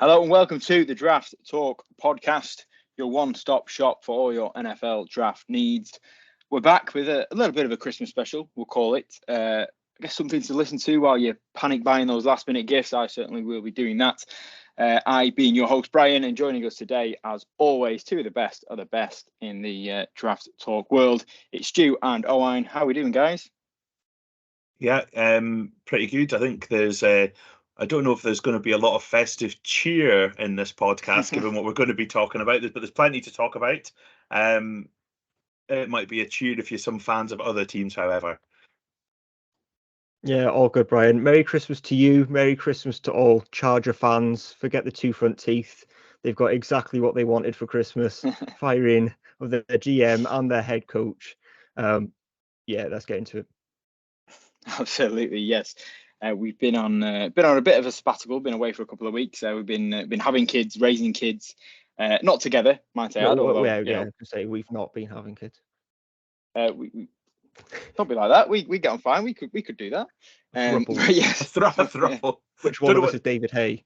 Hello and welcome to the Draft Talk podcast, your one-stop shop for all your NFL draft needs. We're back with a little bit of a Christmas special, we'll call it. I guess something to listen to while you're panic buying those last-minute gifts. I certainly will be doing that. I being your host, Brian, and joining us today, as always, two of the best in the Draft Talk world. It's Stu and Owen. How are we doing, guys? Yeah, pretty good. I think there's I don't know if there's going to be a lot of festive cheer in this podcast, given what we're going to be talking about, but there's plenty to talk about. It might be a cheer if you're some fans of other teams, however. Yeah, all good, Brian. Merry Christmas to you. Merry Christmas to all Charger fans. Forget the two front teeth. They've got exactly what they wanted for Christmas. Firing of their GM and their head coach. Yeah, let's get into it. Absolutely, yes. We've been on a bit of a sabbatical, been away for a couple of weeks. We've been having kids, raising kids, not together, might I add. Say we've not been having kids. We don't be like that. We get on fine. We could do that. Yes, thruple. Which one of us is David Hay?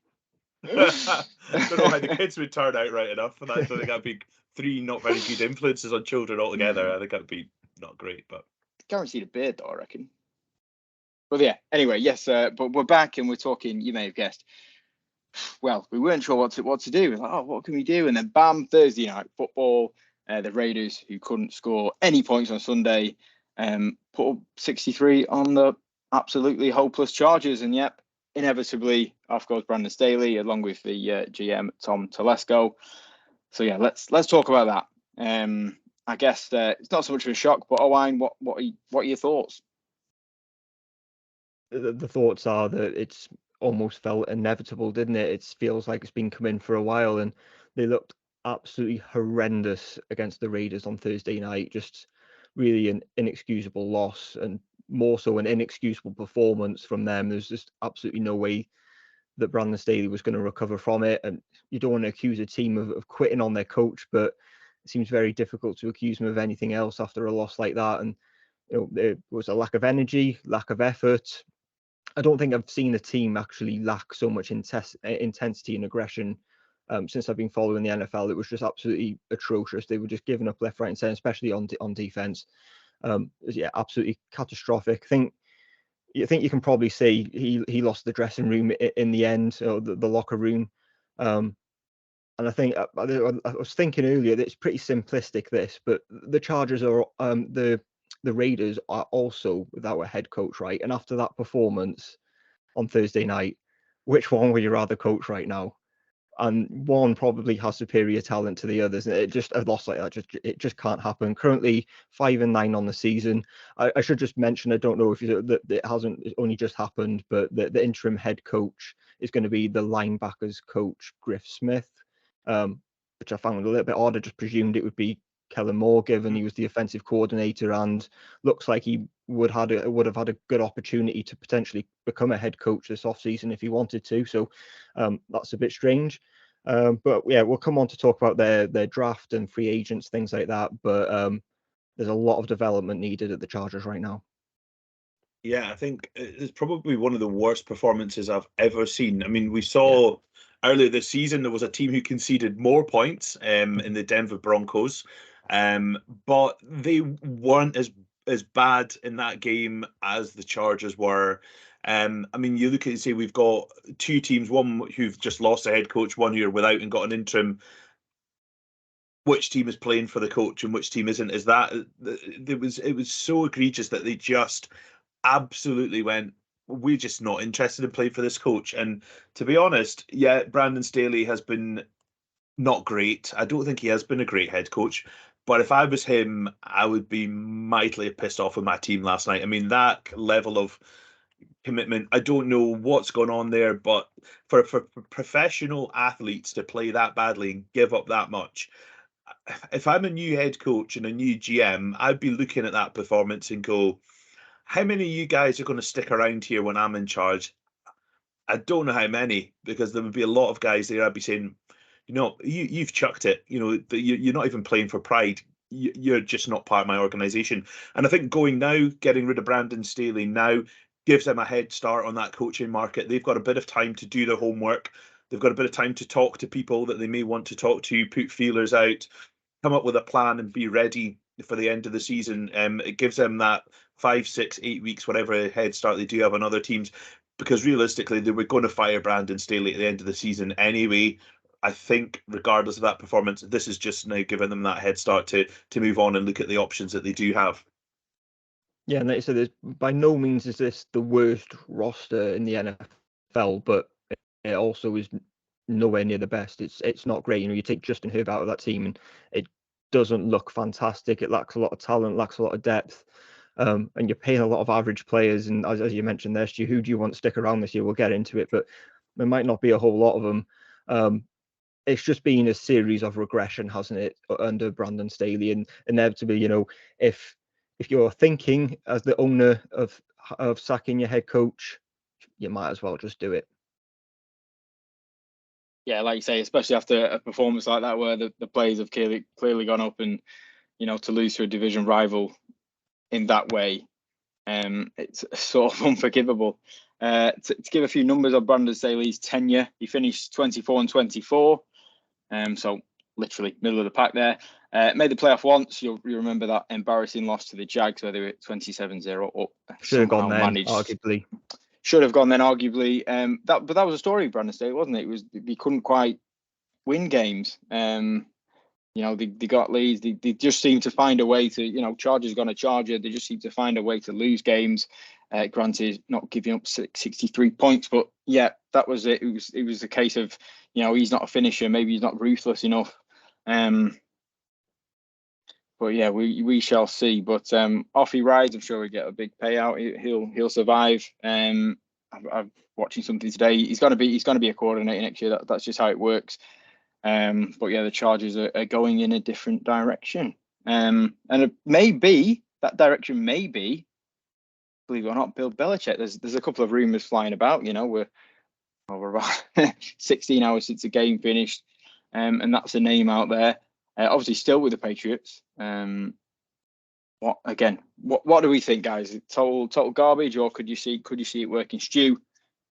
Don't know how the kids would turn out right enough for that. I think that'd be three not very good influences on children altogether. I think that'd be not great, but guaranteed a beard, though, I reckon. But yeah, anyway, yes, but we're back and we're talking, you may have guessed, well, we weren't sure what to do. We're like, oh, what can we do? And then bam, Thursday night football, the Raiders, who couldn't score any points on Sunday, put up 63 on the absolutely hopeless Chargers. And yep, inevitably, off goes Brandon Staley, along with the GM, Tom Telesco. So yeah, let's talk about that. I guess it's not so much of a shock, but Owen, what are your thoughts? The thoughts are that it's almost felt inevitable, didn't it? It feels like it's been coming for a while, and they looked absolutely horrendous against the Raiders on Thursday night. Just really an inexcusable loss, and more so an inexcusable performance from them. There's just absolutely no way that Brandon Staley was going to recover from it. And you don't want to accuse a team of quitting on their coach, but it seems very difficult to accuse them of anything else after a loss like that. And there was a lack of energy, lack of effort. I don't think I've seen a team actually lack so much intensity and aggression since I've been following the NFL. It was just absolutely atrocious. They were just giving up left, right, and centre, especially on defense. Yeah, absolutely catastrophic. I think you can probably say he lost the dressing room in the end, or the locker room. And I think I was thinking earlier that it's pretty simplistic, this, but the Chargers are the Raiders are also without a head coach, right? And after that performance on Thursday night, which one would you rather coach right now? And one probably has superior talent to the others. It just a loss like that it just can't happen. Currently 5-9 on the season. I should just mention, I don't know if that it only just happened, but the interim head coach is going to be the linebackers coach Griff Smith, which I found a little bit odd. I just presumed it would be Kellen Moore, given he was the offensive coordinator, and looks like he would have had a good opportunity to potentially become a head coach this offseason if he wanted to. So that's a bit strange. But yeah, we'll come on to talk about their draft and free agents, things like that. But there's a lot of development needed at the Chargers right now. Yeah, I think it's probably one of the worst performances I've ever seen. I mean, we saw earlier this season there was a team who conceded more points in the Denver Broncos, but they weren't as bad in that game as the Chargers were. I mean, you look at it and say we've got two teams, one who've just lost a head coach, one who are without and got an interim. Which team is playing for the coach and which team isn't? It was so egregious that they just absolutely went, we're just not interested in playing for this coach. And to be honest, yeah, Brandon Staley has been not great. I don't think he has been a great head coach. But if I was him, I would be mightily pissed off with my team last night. I mean, that level of commitment, I don't know what's going on there, but for professional athletes to play that badly and give up that much, if I'm a new head coach and a new GM, I'd be looking at that performance and go, how many of you guys are going to stick around here when I'm in charge? I don't know how many, because there would be a lot of guys there. I'd be saying, you've chucked it. You're not even playing for pride. You're just not part of my organization. And I think getting rid of Brandon Staley now gives them a head start on that coaching market. They've got a bit of time to do their homework, They've got a bit of time to talk to people that they may want to talk to, put feelers out, come up with a plan and be ready for the end of the season. It gives them that 5, 6, 8 weeks, whatever head start they do have on other teams, because realistically they were going to fire Brandon Staley at the end of the season anyway. I think regardless of that performance, this is just now giving them that head start to move on and look at the options that they do have. Yeah, and like I said, by no means is this the worst roster in the NFL, but it also is nowhere near the best. It's not great. You take Justin Herbert out of that team, and it doesn't look fantastic. It lacks a lot of talent, lacks a lot of depth, and you're paying a lot of average players. And as you mentioned there, Stu, who do you want to stick around this year? We'll get into it, but there might not be a whole lot of them. It's just been a series of regression, hasn't it, under Brandon Staley? And inevitably, if you're thinking as the owner of sacking your head coach, you might as well just do it. Yeah, like you say, especially after a performance like that where the players have clearly gone up, and to lose to a division rival in that way, it's sort of unforgivable. To give a few numbers on Brandon Staley's tenure, he finished 24-24, so literally middle of the pack there. Made the playoff once. You'll remember that embarrassing loss to the Jags where they were 27-0 up. Should have gone then, arguably. Should have gone then, arguably. But that was a story of Brandon Staley, wasn't it? They couldn't quite win games. They got leads. They just seem to find a way to, Chargers gone a Charger. They just seem to find a way to lose games. Granted, not giving up 63 points, but yeah, that was it. It was a case of, he's not a finisher. Maybe he's not ruthless enough. But yeah, we shall see. But off he rides. I'm sure we get a big payout. He'll survive. I'm watching something today. He's going to be a coordinator next year. That's just how it works. But yeah, the Chargers are going in a different direction. And it may be that direction. Maybe, believe it or not, Bill Belichick. There's a couple of rumors flying about. We're about 16 hours since the game finished, and that's a name out there. Obviously, still with the Patriots. What do we think, guys? Total garbage, or could you see it working? Stu,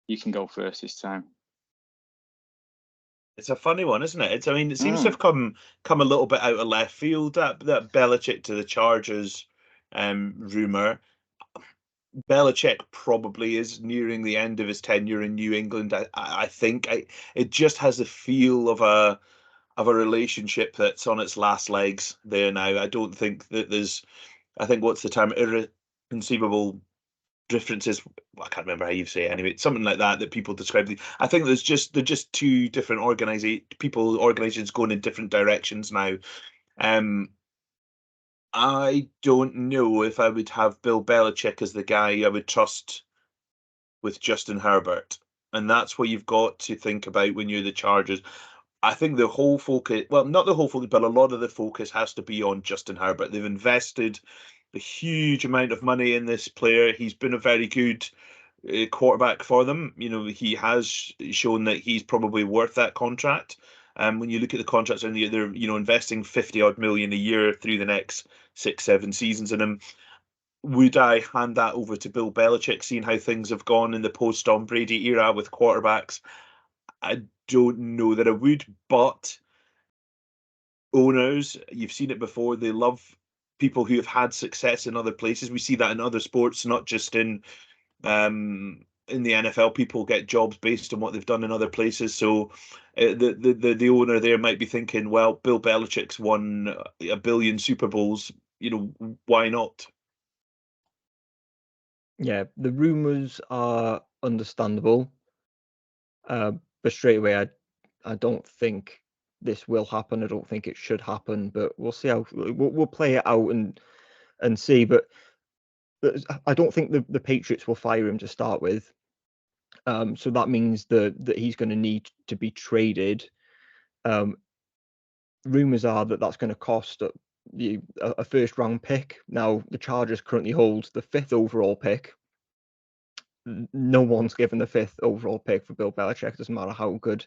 you can go first this time. It's a funny one, isn't it? It seems to have come a little bit out of left field, that Belichick to the Chargers rumor. Belichick probably is nearing the end of his tenure in New England. I think it just has the feel of a relationship that's on its last legs there now. I don't think that I think what's the term, irreconcilable differences. I can't remember how you say it anyway. It's something like that people describe. I think they're just two different organizations going in different directions now. I don't know if I would have Bill Belichick as the guy I would trust with Justin Herbert. And that's what you've got to think about when you're the Chargers. I think the whole focus, well, not the whole focus, but a lot of the focus has to be on Justin Herbert. They've invested a huge amount of money in this player. He's been a very good quarterback for them. He has shown that he's probably worth that contract. When you look at the contracts, and they're investing 50-odd million a year through the next 6-7 seasons in him. Would I hand that over to Bill Belichick, seeing how things have gone in the post-Tom Brady era with quarterbacks? I don't know that I would, but owners, you've seen it before, they love people who have had success in other places. We see that in other sports, not just in the NFL. People get jobs based on what they've done in other places. So the owner there might be thinking, well, Bill Belichick's won 1 billion Super Bowls. Why not? Yeah, the rumors are understandable, but straight away, I don't think this will happen. I don't think it should happen, but we'll see how we'll play it out and see. But I don't think the Patriots will fire him to start with. So that means that he's going to need to be traded. Rumors are that that's going to cost a first round pick. Now the Chargers currently hold the 5th overall pick. No one's given the 5th overall pick for Bill Belichick. Doesn't matter how good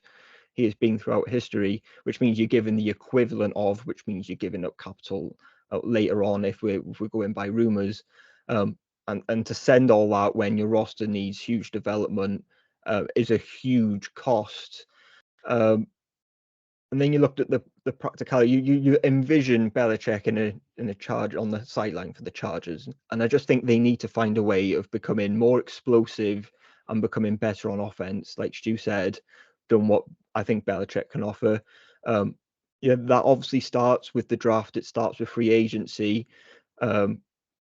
he has been throughout history, which means you're given the equivalent of, which means you're giving up capital later on if we're going by rumors. And to send all that when your roster needs huge development is a huge cost. And then you looked at the practicality. You envision Belichick in a charge on the sideline for the Chargers, and I just think they need to find a way of becoming more explosive and becoming better on offense, like Stu said, than what I think Belichick can offer. Yeah, that obviously starts with the draft. It starts with free agency,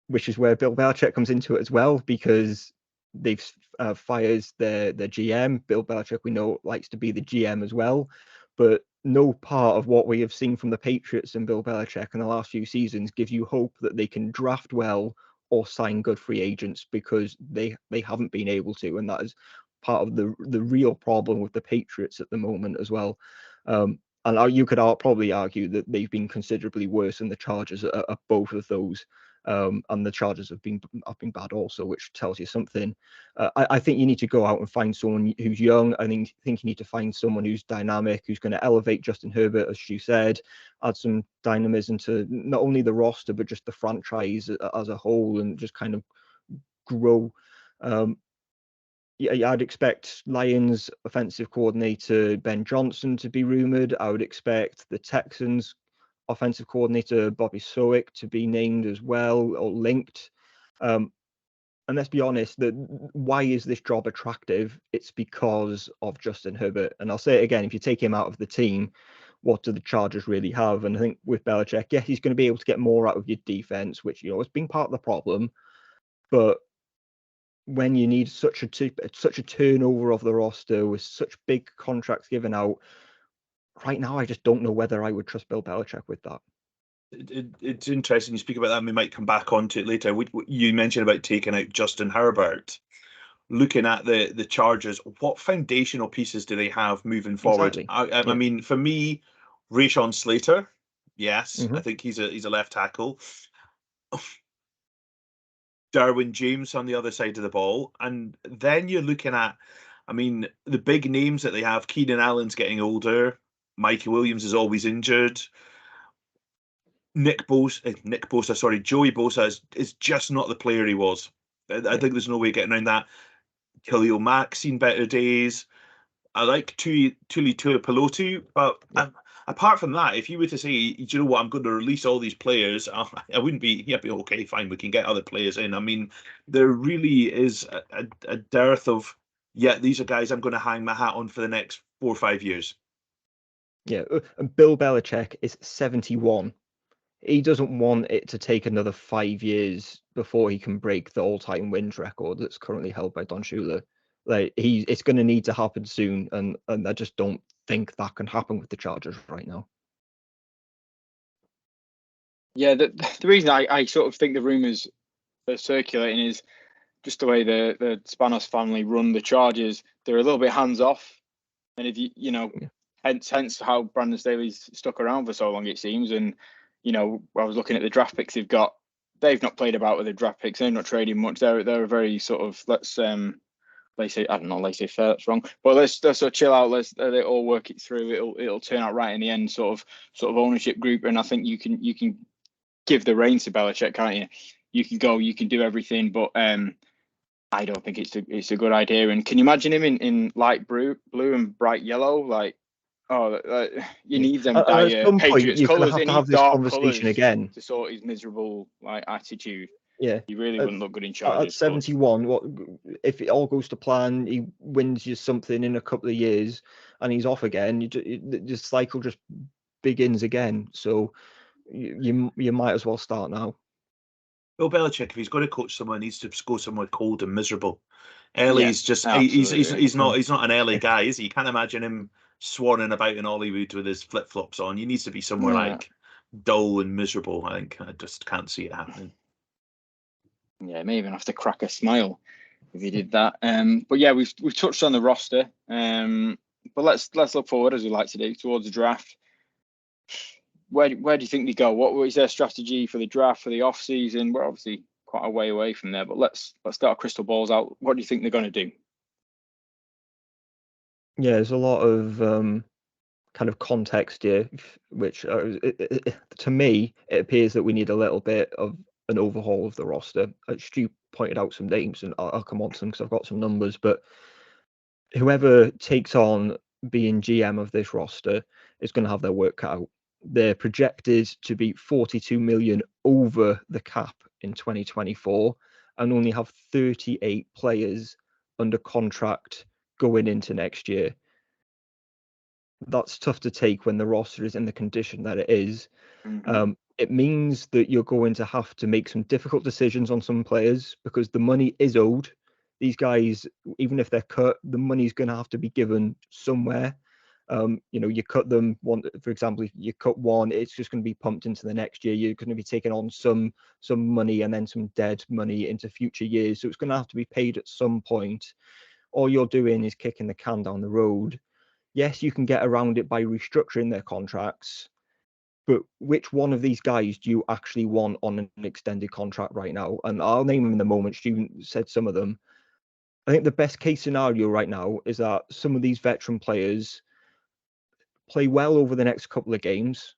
which is where Bill Belichick comes into it as well, because they've fires their GM. Bill Belichick, we know, likes to be the GM as well, but no part of what we have seen from the Patriots and Bill Belichick in the last few seasons gives you hope that they can draft well or sign good free agents, because they haven't been able to, and that is part of the real problem with the Patriots at the moment as well. And you could probably argue that they've been considerably worse than the Chargers at both of those. And the Chargers have been bad also, which tells you something. I think you need to go out and find someone who's young. I think you need to find someone who's dynamic, who's going to elevate Justin Herbert, as you said, add some dynamism to not only the roster but just the franchise as a whole, and just kind of grow. Yeah, I'd expect Lions offensive coordinator Ben Johnson to be rumored. I would expect the Texans offensive coordinator Bobby Sowick to be named as well, or linked. And let's be honest, why is this job attractive? It's because of Justin Herbert. And I'll say it again, if you take him out of the team, what do the Chargers really have? And I think with Belichick, yeah, he's going to be able to get more out of your defense, which, has been part of the problem. But when you need such a turnover of the roster with such big contracts given out, right now I just don't know whether I would trust Bill Belichick with that. It's interesting you speak about that, and we might come back onto it later. You mentioned about taking out Justin Herbert. Looking at the Chargers, what foundational pieces do they have moving forward? Exactly. I mean, for me, Rashawn Slater, yes, I think he's a left tackle. Derwin James on the other side of the ball. And then you're looking at, I mean, the big names that they have. Keenan Allen's getting older. Mikey Williams is always injured. Joey Bosa is just not the player he was. I think there's no way getting around that. Khalil Mack's seen better days. I like Tuli Tuipulotu, but apart from that, if you were to say, do you know what, I'm going to release all these players, I wouldn't be, okay, fine, we can get other players in. I mean, there really is a dearth of, these are guys I'm going to hang my hat on for the next 4 or 5 years. Yeah, and Bill Belichick is 71. He doesn't want it to take another 5 years before he can break the all-time wins record that's currently held by Don Shula. Like, it's going to need to happen soon, and I just don't think that can happen with the Chargers right now. Yeah, the reason I sort of think the rumours are circulating is just the way the Spanos family run the Chargers. They're a little bit hands off, and if hence how Brandon Staley's stuck around for so long, it seems. And I was looking at the draft picks they've not played about with the draft picks. They're not trading much. They're a very sort of laissez-faire, that's wrong. But let's sort of chill out. Let's they all work it through. It'll turn out right in the end. Sort of ownership group, and I think you can give the reins to Belichick, can't you? You can go, you can do everything, but I don't think it's a good idea. And can you imagine him in light blue and bright yellow? Like, you need them dire Patriots colours. He needs dark colours again to sort his miserable attitude. Yeah, he really wouldn't look good in Chargers. At 71, what if it all goes to plan? He wins you something in a couple of years, and he's off again. The cycle just begins again. So you might as well start now. Bill Belichick, if he's going to coach someone, needs to go somewhere cold and miserable. LA's just he's not an LA guy, is he? You can't imagine him swanning about in Hollywood with his flip flops on. He needs to be somewhere like dull and miserable. I think I just can't see it happening. Yeah, may even have to crack a smile if he did that. But yeah, we've touched on the roster. But let's look forward, as we like to do, towards the draft. Where do you think they go? What was their strategy for the draft, for the off season? We're obviously quite a way away from there, but let's get our crystal balls out. What do you think they're going to do? Yeah, there's a lot of kind of context here, which to me it appears that we need a little bit of an overhaul of the roster. Stu pointed out some names, and I'll come on to them because I've got some numbers. But whoever takes on being GM of this roster is going to have their work cut out. They're projected to be 42 million over the cap in 2024 and only have 38 players under contract going into next year. That's tough to take when the roster is in the condition that it is. It means that you're going to have to make some difficult decisions on some players because the money is owed. These guys, even if they're cut, the money's going to have to be given somewhere. You cut them one, for example, if you cut one, it's just going to be pumped into the next year. You're going to be taking on some money and then some dead money into future years. So it's going to have to be paid at some point. All you're doing is kicking the can down the road. Yes, you can get around it by restructuring their contracts, but which one of these guys do you actually want on an extended contract right now? And I'll name them in the moment. Stu said some of them. I think the best case scenario right now is that some of these veteran players play well over the next couple of games.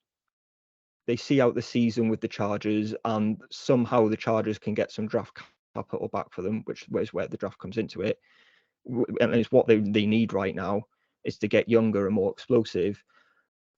They see out the season with the Chargers, and somehow the Chargers can get some draft capital back for them, which is where the draft comes into it. And it's what they need right now, is to get younger and more explosive.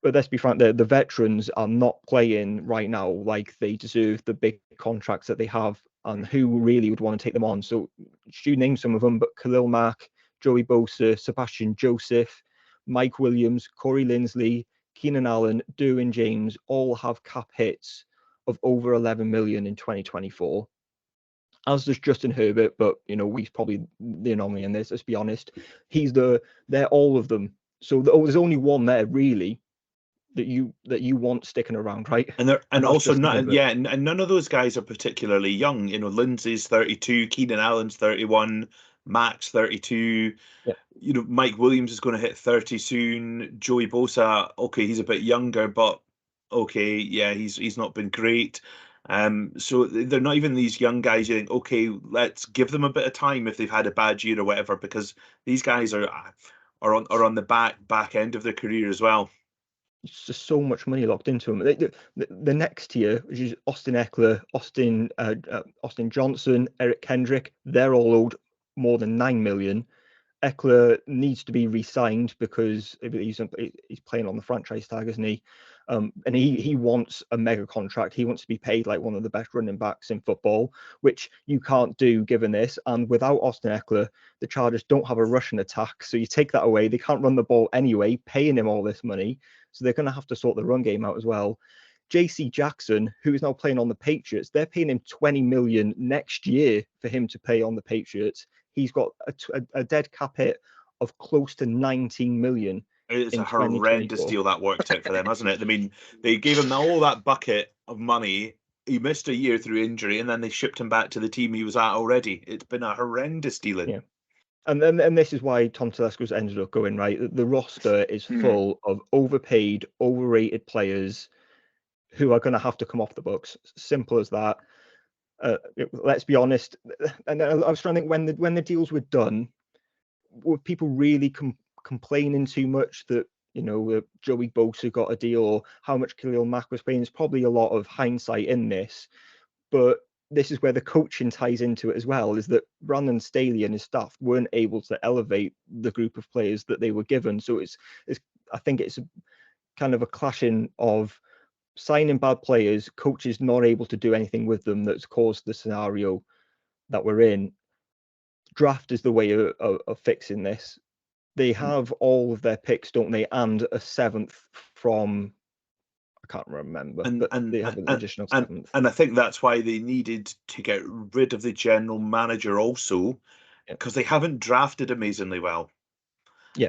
But let's be frank, the veterans are not playing right now like they deserve the big contracts that they have, and who really would want to take them on. So Stu named some of them, but Khalil Mack, Joey Bosa, Sebastian Joseph, Mike Williams, Corey Linsley, Keenan Allen, Derwin James all have cap hits of over 11 million in 2024. As does Justin Herbert, but he's probably the anomaly in this. Let's be honest, they're all of them. So there's only one there really that you want sticking around, right? And also none of those guys are particularly young. Lindsay's 32, Keenan Allen's 31, Max 32. Yeah. Mike Williams is going to hit 30 soon. Joey Bosa, okay, he's a bit younger, but okay, yeah, he's not been great. So they're not even these young guys. You think, okay, let's give them a bit of time if they've had a bad year or whatever, because these guys are on the back end of their career as well. It's just so much money locked into them. The next tier, which is Austin Eckler, Austin Johnson, Eric Kendrick, they're all owed more than 9 million. Eckler needs to be re-signed because he's playing on the franchise tag, isn't he? And he wants a mega contract. He wants to be paid like one of the best running backs in football, which you can't do given this. And without Austin Eckler, the Chargers don't have a rushing attack. So you take that away. They can't run the ball anyway, paying him all this money. So they're going to have to sort the run game out as well. JC Jackson, who is now playing on the Patriots, they're paying him 20 million next year for him to play on the Patriots. He's got a dead cap hit of close to 19 million. It's a horrendous deal that worked out for them, hasn't it? I mean, they gave him all that bucket of money. He missed a year through injury, and then they shipped him back to the team he was at already. It's been a horrendous dealing. Yeah. And this is why Tom Telesco's ended up going, right? The roster is full of overpaid, overrated players who are going to have to come off the books. Simple as that. Let's be honest. And I was trying to think when the deals were done, were people really complaining too much that Joey Bosa got a deal or how much Khalil Mack was paying? There's probably a lot of hindsight in this, but this is where the coaching ties into it as well, is that Brandon Staley and his staff weren't able to elevate the group of players that they were given. So I think it's kind of a clashing of signing bad players, coaches not able to do anything with them that's caused the scenario that we're in. Draft is the way of fixing this. They have all of their picks, don't they? And a 7th from, I can't remember, but they have an additional 7th. And I think that's why they needed to get rid of the general manager also, because they haven't drafted amazingly well. Yeah.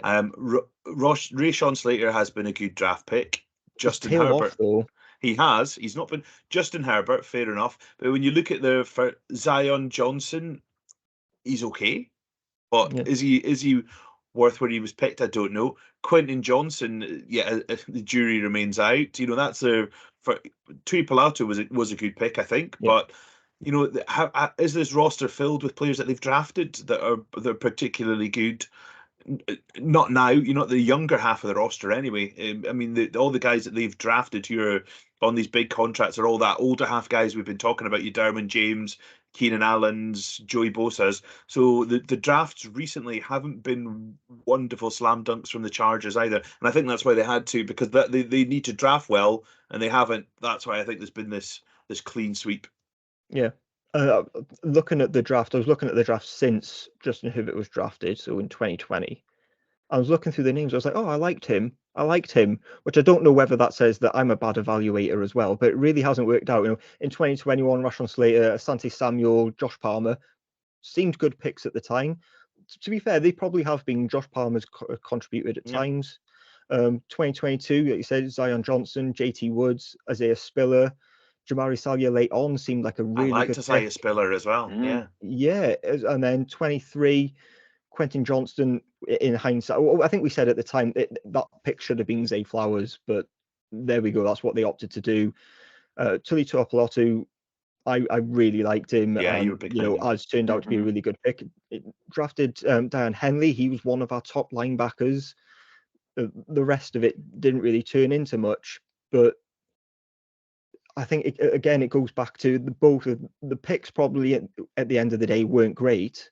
Rashawn Slater has been a good draft pick. Justin Herbert, though. He has. He's not been. Justin Herbert, fair enough. But when you look at for Zion Johnson, he's okay. But is he worth where he was picked? I don't know. Quentin Johnson, the jury remains out. That's for Tui Pilato was a good pick, I think. Yeah. But is this roster filled with players that they've drafted that are particularly good? Not now. Not the younger half of the roster anyway. I mean, all the guys that they've drafted who are on these big contracts are all that older half guys we've been talking about. Derwin James, Keenan Allen's, Joey Bosa's. So the drafts recently haven't been wonderful slam dunks from the Chargers either. And I think that's why they had to, because they need to draft well, and they haven't. That's why I think there's been this clean sweep. Yeah. Looking at the draft, I was looking at the draft since Justin Herbert was drafted, so in 2020. I was looking through the names. I was like, oh, I liked him, which I don't know whether that says that I'm a bad evaluator as well, but it really hasn't worked out. In 2021, Rashawn Slater, Asante Samuel, Josh Palmer seemed good picks at the time. To be fair, they probably have been. Josh Palmer's contributed at times. 2022, like you said, Zion Johnson, JT Woods, Isaiah Spiller, Jamari Salyer late on seemed like a really I liked good Isaiah pick. Spiller as well. Yeah, and then 23, Quentin Johnston. In hindsight, I think we said at the time that pick should have been Zay Flowers, but there we go. That's what they opted to do. Tuli Tuipulotu, I really liked him. Yeah, you and were a big fan of him. has turned out to be a really good pick. Drafted Dion Henley. He was one of our top linebackers. The rest of it didn't really turn into much, but I think it goes back to both of the picks. Probably at the end of the day weren't great,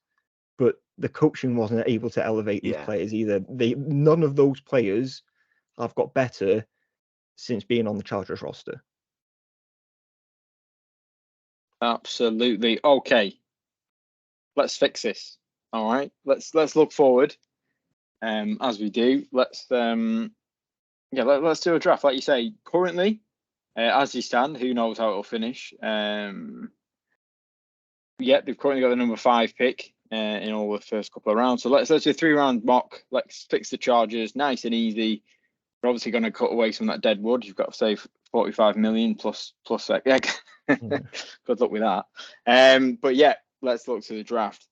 but the coaching wasn't able to elevate these players either. None of those players have got better since being on the Chargers roster. Absolutely. Okay. Let's fix this. All right. Let's look forward. As we do, let's do a draft. Like you say, currently, as you stand, who knows how it'll finish. They've currently got the number 5 pick in all the first couple of rounds. So let's do a 3-round mock. Let's fix the Chargers, nice and easy. We're obviously going to cut away some of that dead wood. You've got to save 45 million plus that. Good luck with that. But yeah, let's look to the draft.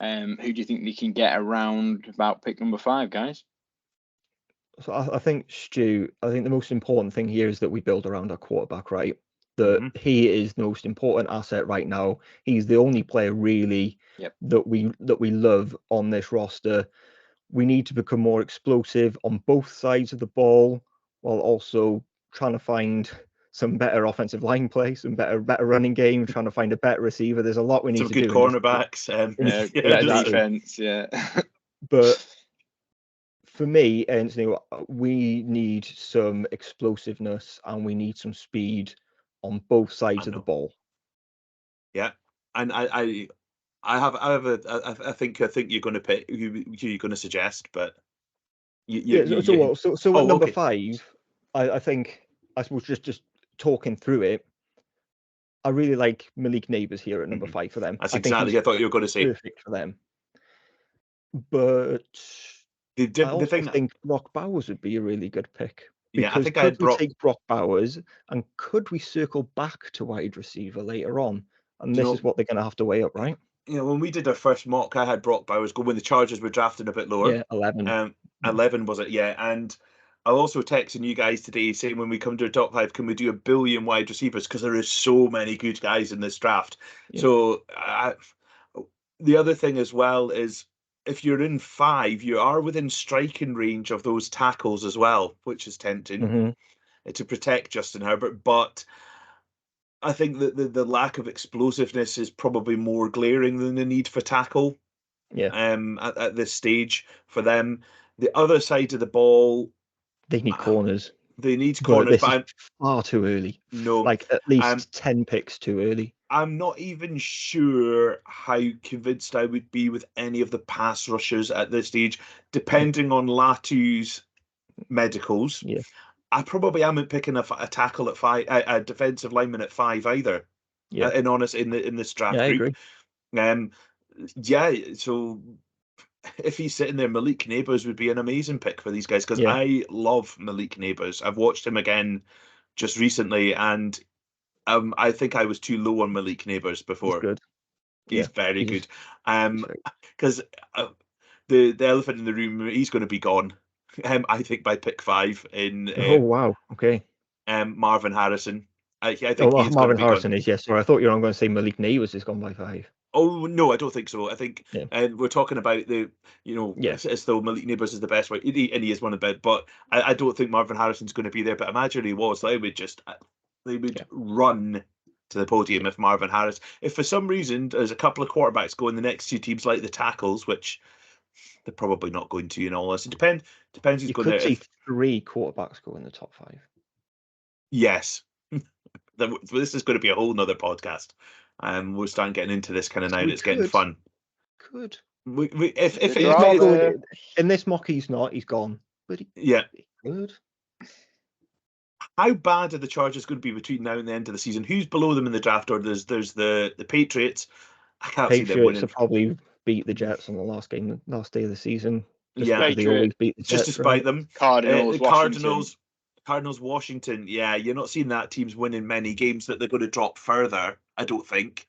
Who do you think they can get around about pick number 5, guys? So I think, Stu, the most important thing here is that we build around our quarterback, right? That he is the most important asset right now. He's the only player really that we love on this roster. We need to become more explosive on both sides of the ball, while also trying to find some better offensive line play, some better running game, trying to find a better receiver. There's a lot we need to do. Some good cornerbacks. Defense, But for me, Anthony, we need some explosiveness and we need some speed on both sides of the ball. Yeah, and I think you're going to pick who you're going to suggest, but so at number 5, I think, I suppose just talking through it, I really like Malik Neighbors here at number 5 for them. That's exactly I thought you were going to say. Perfect for them. But I think Brock Bowers would be a really good pick. Because I think could we take Brock Bowers and could we circle back to wide receiver later on? And this is what they're going to have to weigh up, right? When we did our first mock, I had Brock Bowers go when the Chargers were drafting a bit lower. Yeah, 11. 11 was it? Yeah, and I'll also texting you guys today saying when we come to a top 5, can we do 1 billion wide receivers? Because there is so many good guys in this draft. Yeah. So the other thing as well is if you're in 5, you are within striking range of those tackles as well, which is tempting to protect Justin Herbert. But I think that the lack of explosiveness is probably more glaring than the need for tackle. Yeah. At this stage for them, the other side of the ball, they need corners. They need corners, but far too early. No, like at least 10 picks too early. I'm not even sure how convinced I would be with any of the pass rushers at this stage, depending on Latu's medicals. Yeah. I probably haven't picking a tackle at 5, a defensive lineman at 5 either. Yeah. In this draft group. I agree. So if he's sitting there, Malik Neighbors would be an amazing pick for these guys because I love Malik Neighbors. I've watched him again just recently, and I think I was too low on Malik Neighbors before. He's good. He's very good. Because the elephant in the room, he's going to be gone. I think by pick 5 in. Oh wow! Okay. Marvin Harrison. I think Marvin Harrison is yes. Sorry, I thought you were going to say Malik Neighbors is gone by 5. Oh no, I don't think so. I think we're talking about as though Malik Neighbors is the best way, and he is one of the best. But I don't think Marvin Harrison's going to be there. But imagine he was, they would run the podium if Marvin Harris. If for some reason there's a couple of quarterbacks going, the next two teams like the tackles, which they're probably not going to, all this. It depends who's You going could there. see 3 quarterbacks go in the top 5. Yes. This is going to be a whole nother podcast. We're starting getting into this kind of now, and it's getting fun. Could. If He's it not is, going, in this mock, he's gone. But he could. How bad are the Chargers going to be between now and the end of the season? Who's below them in the draft order? There's the Patriots. I can't see them winning. Patriots will probably beat the Jets on the last day of the season. Yeah, they always beat the Jets. Just to spite them. Cardinals, Washington. Yeah, you're not seeing that team's winning many games that they're going to drop further, I don't think.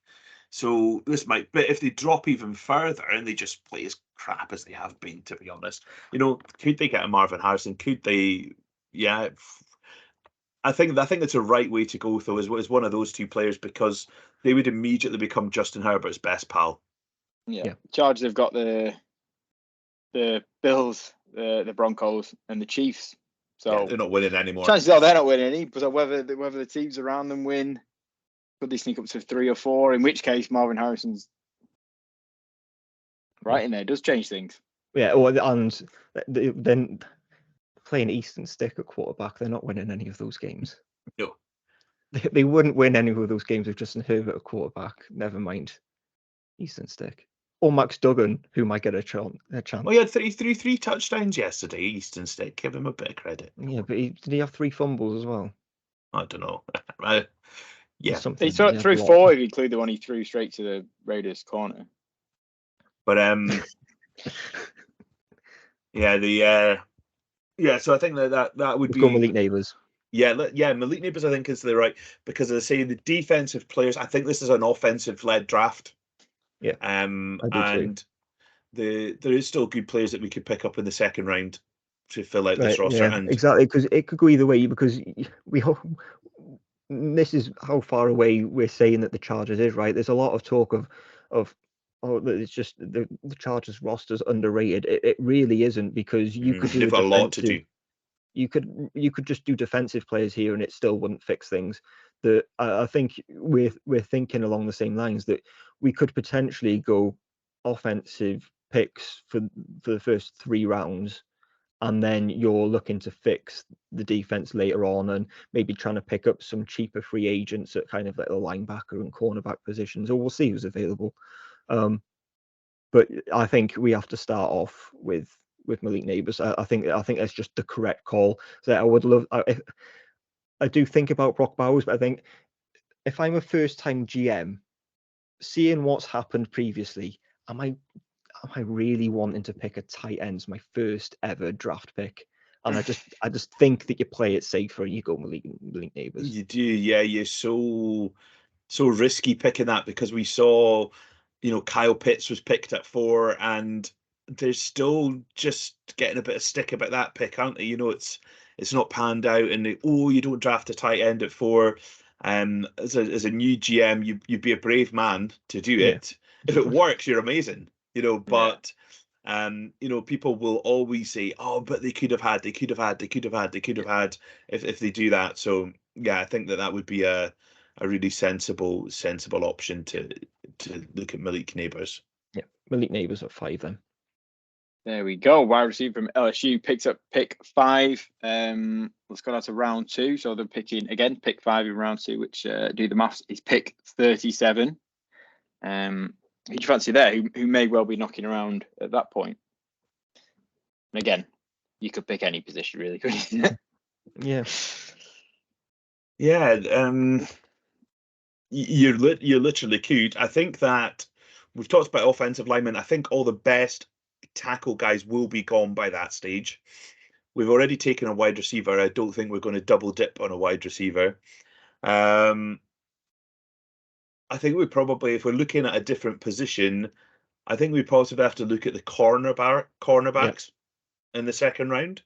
So this might, but if they drop even further and they just play as crap as they have been, to be honest, could they get a Marvin Harrison? Could they? Yeah, I think it's a right way to go though, is one of those two players, because they would immediately become Justin Herbert's best pal. Yeah. Chargers have got the Bills, the Broncos, and the Chiefs. So they're not winning anymore. Chances are they're not winning any, but whether the teams around them win, could they sneak up to 3 or 4? In which case, Marvin Harrison's right in there. It does change things. Yeah, and then playing Eastern Stick at quarterback, they're not winning any of those games. No. They wouldn't win any of those games with Justin Herbert at quarterback. Never mind Eastern Stick. Or Max Duggan, who might get a chance. Well, he had three touchdowns yesterday, Eastern Stick. Give him a bit of credit. Yeah, but did he have 3 fumbles as well? I don't know. Yeah. He threw 4 if you include the one he threw straight to the Raiders corner. But so I think that would be Malik Neighbors. Yeah, Malik Neighbors I think is the right, because as I say, the defensive players, I think this is an offensive led draft. Yeah. And there is still good players that we could pick up in the second round to fill out this roster. Yeah, exactly, because it could go either way, because this is how far away we're saying that the Chargers is, right? There's a lot of talk of it's just the Chargers roster's underrated. It really isn't, because you could they've got a lot to do. You could just do defensive players here and it still wouldn't fix things. I think we're thinking along the same lines, that we could potentially go offensive picks for the first 3 rounds, and then you're looking to fix the defense later on, and maybe trying to pick up some cheaper free agents at kind of like the linebacker and cornerback positions, or we'll see who's available. But I think we have to start off with Malik Neighbors. I think that's just the correct call. So I would love. I do think about Brock Bowers, but I think if I'm a first-time GM, seeing what's happened previously, am I really wanting to pick a tight end as my first ever draft pick? And I just think that you play it safer and you go Malik Neighbors. You do, yeah. You're so risky picking that, because we saw, Kyle Pitts was picked at 4, and they're still just getting a bit of stick about that pick, aren't they? It's not panned out, and you don't draft a tight end at 4. As a new GM, you'd be a brave man to do it. If it works, you're amazing. But people will always say, "Oh, but they could have had if they do that." So yeah, I think that would be a really sensible option to look at Malik Neighbors. Yeah, Malik Neighbors at 5 then. There we go. Wide receiver from LSU picks up pick 5. Let's go down to round 2. So they're picking again, pick 5 in round 2, which do the maths is pick 37. Who do you fancy there? Who may well be knocking around at that point? And again, you could pick any position, really, couldn't you? Yeah. Yeah. You literally could. I think that we've talked about offensive linemen. I think all the best tackle guys will be gone by that stage. We've already taken a wide receiver. I don't think we're going to double dip on a wide receiver. I think we probably, if we're looking at a different position, I think we possibly have to look at the cornerbacks in the second round.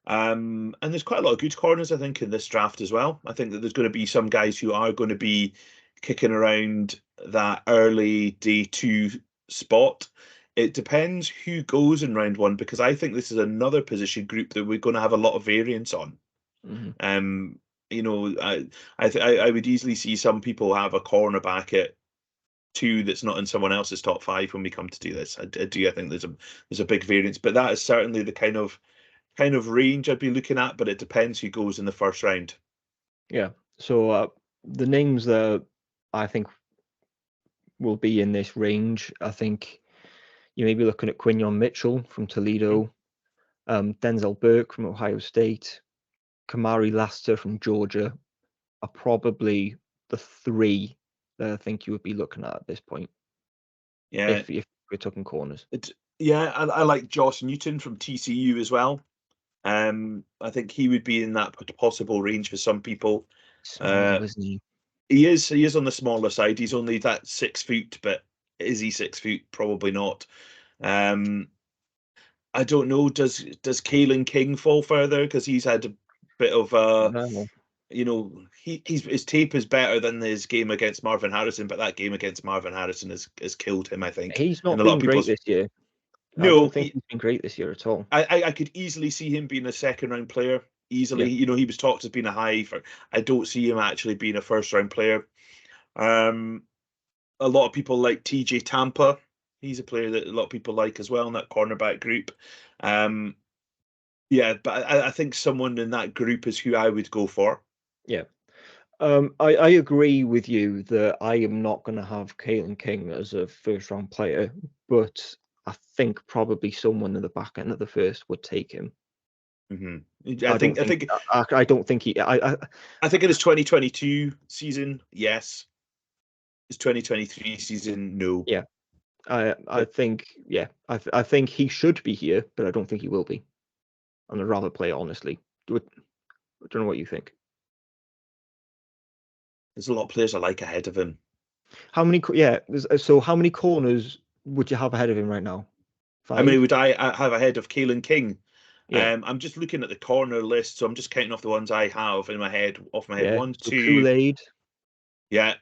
And there's quite a lot of good corners, I think, in this draft as well. I think that there's going to be some guys who are going to be kicking around that early day 2 spot. It depends who goes in round 1, because I think this is another position group that we're going to have a lot of variance on. Mm-hmm. You know, I would easily see some people have a cornerback at 2 that's not in someone else's top 5 when we come to do this. I think there's a big variance, but that is certainly the kind of range I'd be looking at. But it depends who goes in the first round. Yeah. So the names that I think will be in this range, I think you may be looking at Quinyon Mitchell from Toledo, Denzel Burke from Ohio State, Kamari Lassiter from Georgia are probably the 3 that I think you would be looking at this point. Yeah, if we're talking corners. I like Josh Newton from TCU as well. I think he would be in that possible range for some people. Small, isn't he? He is on the smaller side. He's only that 6 foot, but is he 6 foot? Probably not. I don't know. Does Kalen King fall further? Because he's had a bit of No. you know, his tape is better than his game against Marvin Harrison, but that game against Marvin Harrison has killed him, I think. He's not and a lot been of people great this year. No, I don't think he's been great this year at all. I could easily see him being a second round player. Easily. Yeah. You know, he was talked as being a high for. I don't see him actually being a first round player. A lot of people like TJ Tampa. He's a player that a lot of people like as well in that cornerback group. Yeah, but I think someone in that group is who I would go for. Yeah. I agree with you that I am not going to have Kalen King as a first round player, but I think probably someone in the back end of the first would take him. Mm-hmm. I think I don't think he. I think in his 2022 season, yes. His 2023 season, no. Yeah, I think I think he should be here, but I don't think he will be. And I'd rather play honestly. I don't know what you think. There's a lot of players I like ahead of him. How many? Yeah. So how many corners would you have ahead of him right now? 5? How many would I have ahead of Kalen King? Yeah. I'm just looking at the corner list, so I'm just counting off the ones I have in my head, off my head. Yeah. 1, So 2. Kool-Aid. Yeah.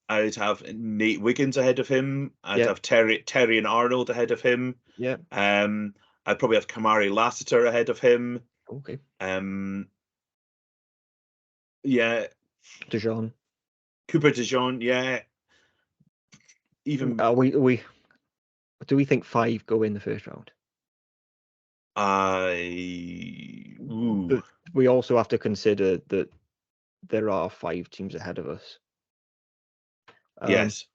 I'd have Nate Wiggins ahead of him. I'd have Terry and Arnold ahead of him. Yeah. I'd probably have Kamari Lassiter ahead of him. Okay. Yeah. DeJean. Cooper DeJean, yeah. Even do we think 5 go in the first round? But we also have to consider that there are 5 teams ahead of us. Yes.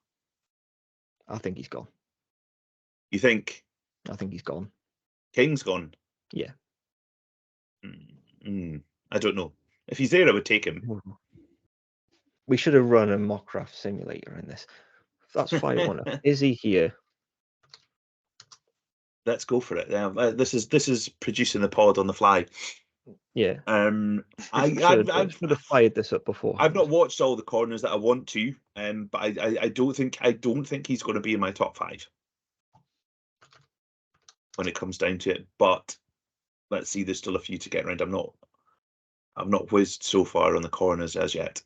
I think he's gone. You think? I think he's gone. King's gone? Yeah. I don't know. If he's there, I would take him. We should have run a mock draft simulator in this. That's 5-1. Is he here? Let's go for it. Yeah, this is producing the pod on the fly. Yeah. I should have fired this up before. I've not watched all the corners that I want to, but I don't think he's going to be in my top 5 when it comes down to it. But let's see, there's still a few to get around. I've not whizzed so far on the corners as yet.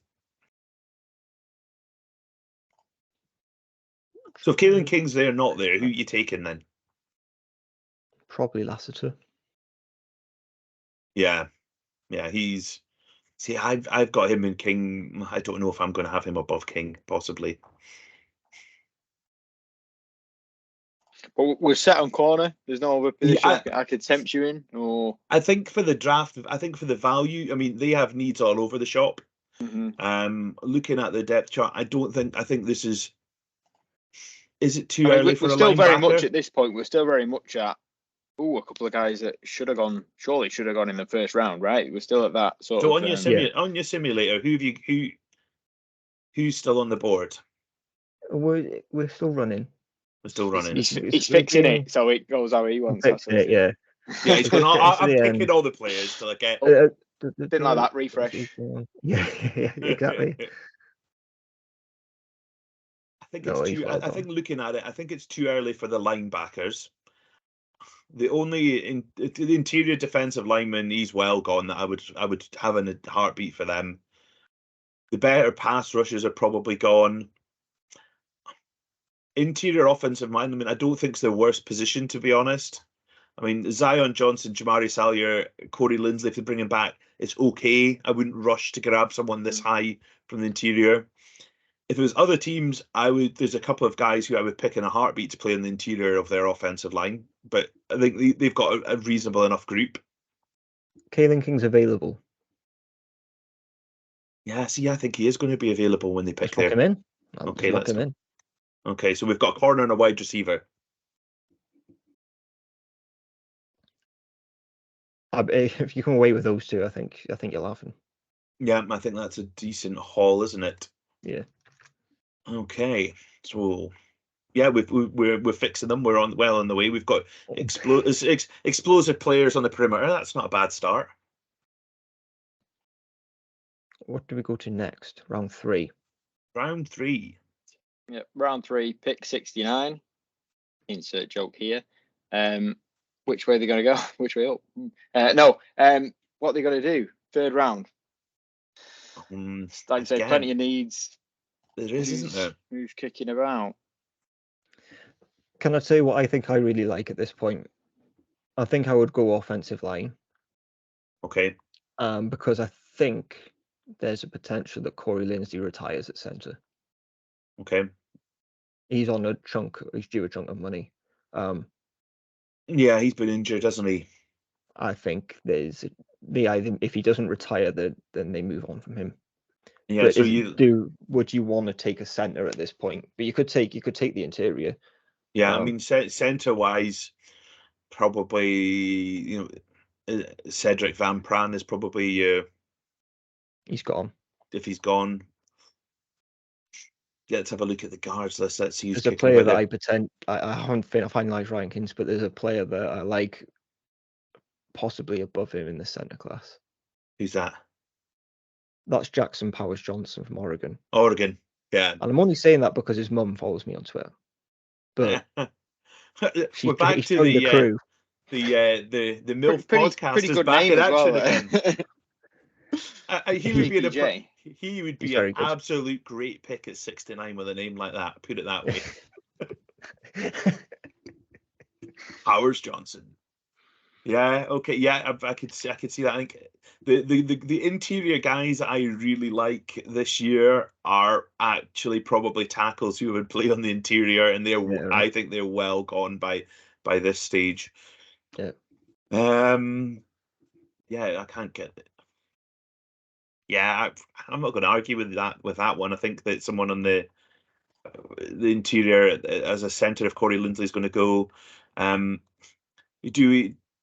So if Kalen King's there, not there, who are you taking then? Probably Lassiter. Yeah. He's. See, I've got him in King. I don't know if I'm going to have him above King, possibly. But we're set on corner. There's no other position I could tempt you in, or I think for the draft, I think for the value. I mean, they have needs all over the shop. Mm-hmm. Looking at the depth chart, I think this is. Is it too early for a linebacker? We're still very much at this point. We're still very much at. A couple of guys that should have gone in the first round, right? We're still at that sort of. So on your simulator, who's still on the board? We're still running. We're still running. He's fixing it, so it goes how he wants. Fixing it, yeah. Yeah, he's going. I'm picking all the players till I get. Didn't like that refresh. Yeah, exactly. I think it's too. I think looking at it, I think it's too early for the linebackers. The only the interior defensive lineman, he's well gone. That I would have in a heartbeat for them. The better pass rushers are probably gone. Interior offensive lineman, I don't think it's the worst position, to be honest. I mean, Zion Johnson, Jamari Salyer, Corey Linsley, if they bring him back, it's okay. I wouldn't rush to grab someone this high from the interior. If it was other teams, there's a couple of guys who I would pick in a heartbeat to play in the interior of their offensive line. But I think they've got a reasonable enough group. Kalen King's available. Yeah, see, I think he is going to be available when they pick Let's lock him in. Okay, lock him in. Okay, so we've got a corner and a wide receiver. If you come away with those two, I think you're laughing. Yeah, I think that's a decent haul, isn't it? Yeah. Okay, so yeah, we're fixing them. We're well on the way. We've got explosive players on the perimeter. That's not a bad start. What do we go to next? Round 3. Round 3. Yep, round 3, pick 69. Insert joke here. Which way are they going to go? Which way up? No. What are they going to do? 3rd round. Like I say, plenty of needs. There is, isn't there? Who's kicking about? Can I tell you what I think I really like at this point? I think I would go offensive line. Okay. Because I think there's a potential that Corey Linsley retires at centre. Okay. He's due a chunk of money. Yeah, he's been injured, hasn't he? I think if he doesn't retire, then they move on from him. Yeah. But so would you want to take a centre at this point? But you could take the interior. Yeah, I mean, centre wise, probably Cedric Van Pran is probably he's gone. If he's gone. Yeah, let's have a look at the guards list. Let's see who's There's a kicking player about that I haven't finalised rankings, but there's a player that I like possibly above him in the centre class. Who's that? That's Jackson Powers Johnson from Oregon. Oregon, yeah. And I'm only saying that because his mum follows me on Twitter. But we're back to the crew. The MILF podcast pretty is good back name in as well, action again. He would be an absolute great pick at 69 with a name like that. Put it that way. Powers Johnson. Yeah. Okay. Yeah. I could see that. I think the interior guys that I really like this year are actually probably tackles who would play on the interior, and I think they're well gone by this stage. Yeah. Yeah. I can't get it. Yeah, I'm not going to argue with that one. I think that someone on the interior as a centre, if Corey Linsley is going to go,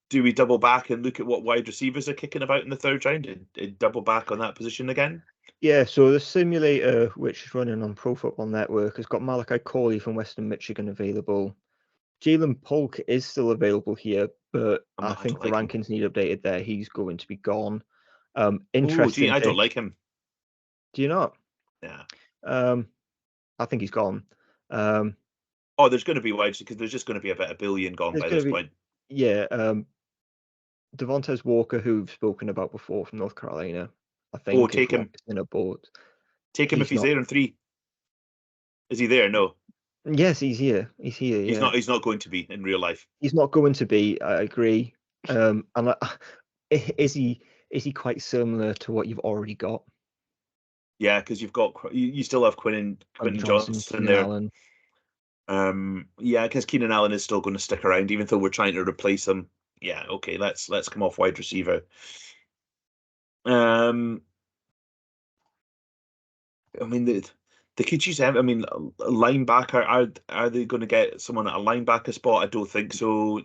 do we double back and look at what wide receivers are kicking about in the 3rd round and double back on that position again? Yeah, so the simulator, which is running on Pro Football Network, has got Malachi Corley from Western Michigan available. Jalen Polk is still available here, but I think the rankings need updated there. He's going to be gone. Interesting. I don't like him. Do you not? Yeah. I think he's gone. There's going to be wides because there's just going to be about $1 billion gone by this point. Yeah. Devontae Walker, who we've spoken about before from North Carolina, I think. Take him in a boat. Take him if he's there in 3. Is he there? No. Yes, he's here. He's here. Yeah. He's not going to be in real life. He's not going to be. I agree. And is he quite similar to what you've already got? Yeah, because you still have Quentin Johnson there. Allen. Yeah, because Keenan Allen is still going to stick around, even though we're trying to replace him. Yeah, okay, let's come off wide receiver. I mean, they could use him. I mean, a linebacker. Are they going to get someone at a linebacker spot? I don't think so.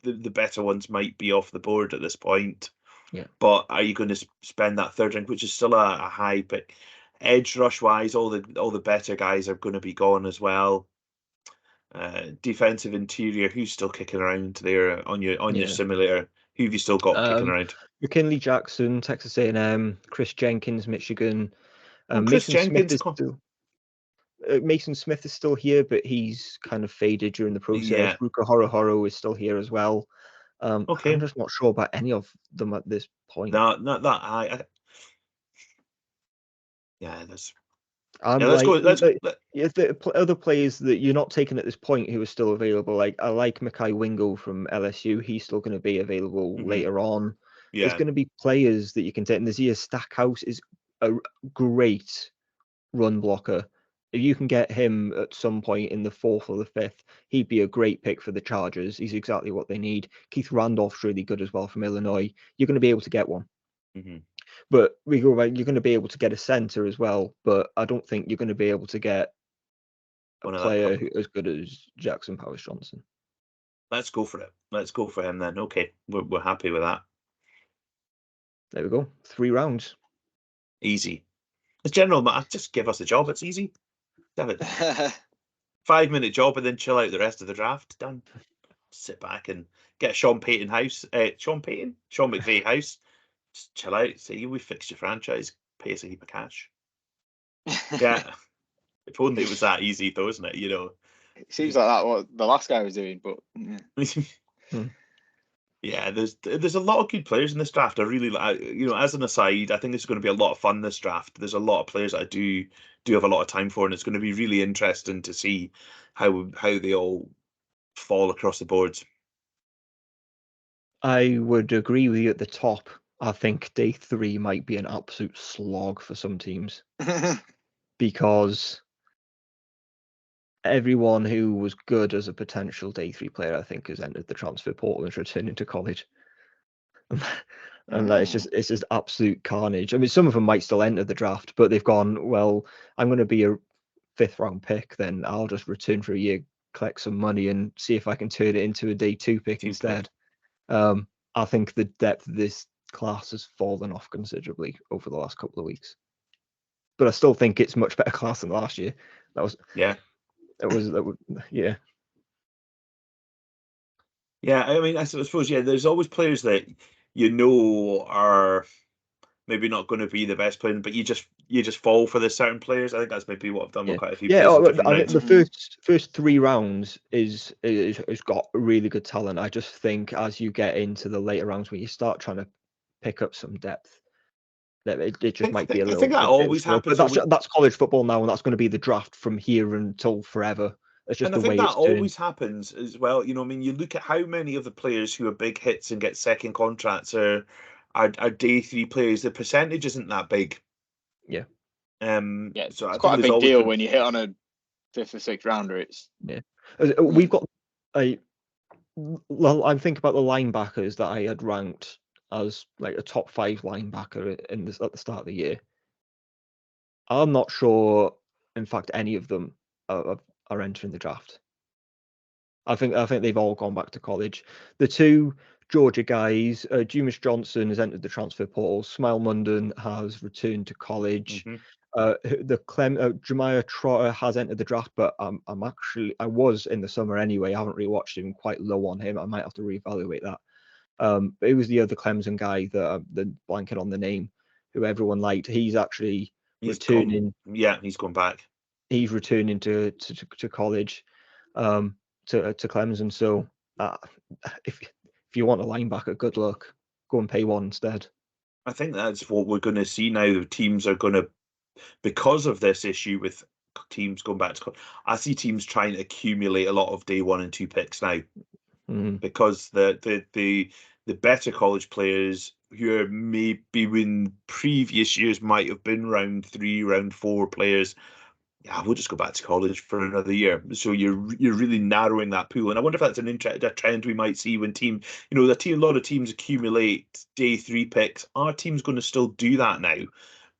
The better ones might be off the board at this point. Yeah. But are you going to spend that 3rd round, which is still a high pick? Edge rush wise, all the better guys are going to be gone as well. Defensive interior, who's still kicking around there on your simulator? Who have you still got kicking around? McKinley Jackson, Texas A&M, Chris Jenkins, Michigan. Mason Smith is still here, but he's kind of faded during the process. Yeah. Ruka Horo is still here as well. Okay. I'm just not sure about any of them at this point. No, not that high. Yeah, I'm Yeah, let's go. if the other players that you're not taking at this point who are still available, like I like Mackay Wingo from LSU, he's still going to be available later on. There's Yeah. going to be players that you can take, and Nazir Stackhouse is a great run blocker. If you can get him at some point in the 4th or the 5th, he'd be a great pick for the Chargers. He's exactly what they need. Keith Randolph's really good as well from Illinois. You're going to be able to get one. But we go right, you're going to be able to get a center as well, but I don't think you're going to be able to get a player as good as Jackson Powers Johnson. Let's go for it. Let's go for him then. Okay, we're happy with that. There we go. 3 rounds. Easy. As general, just give us the job. It's easy. Have it. 5-minute job and then chill out the rest of the draft. Done. Sit back and get Sean McVay house. Just chill out. Say, we fixed your franchise. Pay us a heap of cash. Yeah. If only it was that easy, though, isn't it? You know. It seems like that what the last guy was doing, but yeah. Yeah, there's a lot of good players in this draft. I really like, as an aside, I think it's going to be a lot of fun this draft. There's a lot of players that I do have a lot of time for, and it's going to be really interesting to see how they all fall across the boards. I would agree with you at the top. I think day 3 might be an absolute slog for some teams because everyone who was good as a potential day 3 player, I think, has entered the transfer portal and is returning to college. And it's just absolute carnage. I mean, some of them might still enter the draft, but they've gone, well, I'm going to be a 5th round pick, then I'll just return for a year, collect some money, and see if I can turn it into a day 2 pick instead. I think the depth of this class has fallen off considerably over the last couple of weeks, but I still think it's much better class than last year. Yeah. I mean, I suppose there's always players that are maybe not going to be the best player, but you just fall for the certain players. I think that's maybe what I've done with quite a few players in different rounds. The first 3 rounds is got really good talent. I just think as you get into the later rounds, when you start trying to pick up some depth, it just might be a little. I think that always happens. But that's college football now, and that's going to be the draft from here until forever. It's just and I think that always happens as well. I mean, you look at how many of the players who are big hits and get second contracts are day 3 players. The percentage isn't that big. Yeah. It's quite a big deal when you hit on a 5th or 6th rounder. We've got I'm thinking about the linebackers that I had ranked as like a top 5 linebacker at the start of the year. I'm not sure, in fact, any of them are entering the draft. I think they've all gone back to college. The 2 Georgia guys, Dumas Johnson has entered the transfer portal. Smile Munden has returned to college. Jemiah Trotter has entered the draft, but I was in the summer anyway. I haven't rewatched him. Quite low on him. I might have to reevaluate that. But it was the other Clemson guy that the blanket on the name, who everyone liked. He's actually returning. He's gone back. He's returning to college, to Clemson. So if you want a linebacker, good luck. Go and pay one instead. I think that's what we're going to see now. Teams are going to, because of this issue with teams going back to college, I see teams trying to accumulate a lot of day 1 and 2 picks now, because the better college players who are maybe in previous years might have been round 3, round 4 players. Yeah, we'll just go back to college for another year. So you're really narrowing that pool, and I wonder if that's a trend we might see when a lot of teams accumulate day 3 picks. Are teams going to still do that now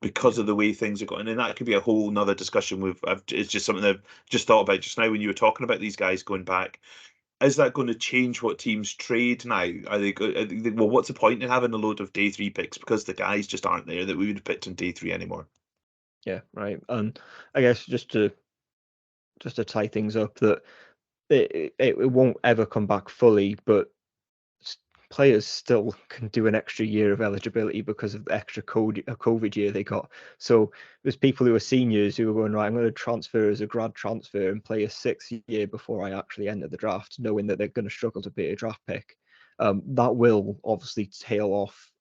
because of the way things are going? And that could be a whole nother discussion. It's just something I've just thought about just now when you were talking about these guys going back. Is that going to change what teams trade now? Are they well, what's the point in having a load of day 3 picks because the guys just aren't there that we would have picked on day 3 anymore? Yeah, right. And I guess just to tie things up, that it won't ever come back fully, but players still can do an extra year of eligibility because of the extra COVID year they got. So there's people who are seniors who are going, right, I'm going to transfer as a grad transfer and play a 6th year before I actually enter the draft, knowing that they're going to struggle to beat a draft pick. That will obviously tail off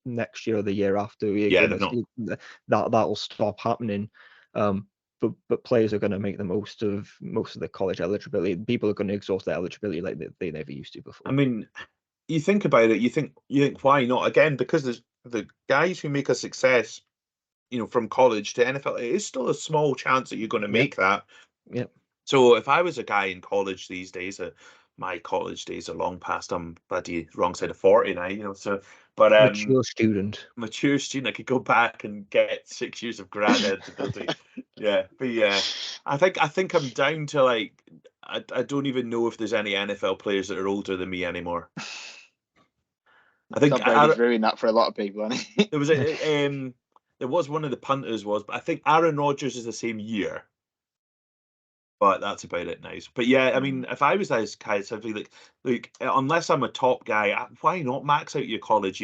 next year or the year after. Yeah, they've not. That'll stop happening. But players are going to make the most of the college eligibility. People are going to exhaust their eligibility like they never used to before. I mean, you think about it. You think why not? Again, because there's the guys who make a success, from college to NFL. It is still a small chance that you're going to make that. Yeah. So if I was a guy in college these days, my college days are long past. I'm bloody wrong side of 40 now, So, but mature student, I could go back and get 6 years of grad eligibility. Yeah, but yeah, I think I'm down to like I don't even know if there's any NFL players that are older than me anymore. I think Tom Brady's ruined that for a lot of people, hasn't he? there was there was one of the punters but I think Aaron Rodgers is the same year. But that's about it now. But yeah, I mean, if I was those guys, I'd be like, unless I'm a top guy, why not max out your college?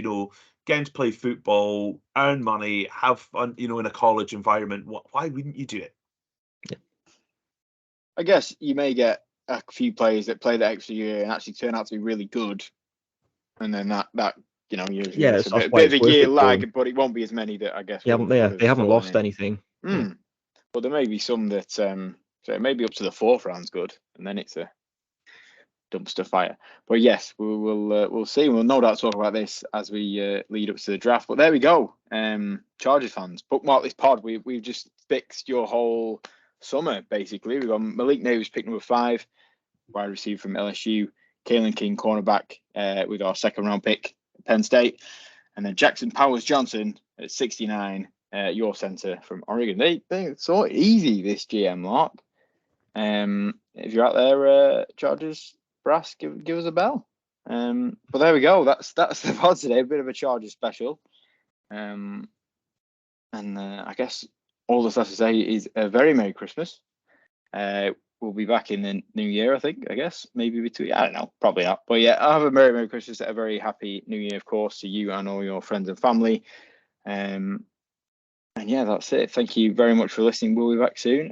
Getting to play football, earn money, have fun, in a college environment. Why wouldn't you do it? Yeah. I guess you may get a few players that play that extra year and actually turn out to be really good, and then that usually it's a bit of a year lag, but it won't be as many that I guess. They haven't lost anything. Yeah. But there may be some that so it may be up to the 4th round's good, and then it's a dumpster fire. But yes, we'll see. We'll no doubt talk about this as we lead up to the draft. But there we go. Chargers fans, bookmark this pod. We've just fixed your whole summer basically. We've got Malik Nabers pick number 5, wide receiver from LSU. Kalen King, cornerback, with our 2nd round pick, Penn State, and then Jackson Powers Johnson at 69. Your center from Oregon. They so easy this GM, Mark. If you're out there, Chargers brass, give us a bell. But there we go. That's the pod today. A bit of a Chargers special. And I guess all that's left to say is a very Merry Christmas. We'll be back in the new year, I guess. Maybe between, I don't know, probably not. But yeah, I'll have a Merry Christmas, a very happy new year, of course, to you and all your friends and family. And yeah, that's it. Thank you very much for listening. We'll be back soon.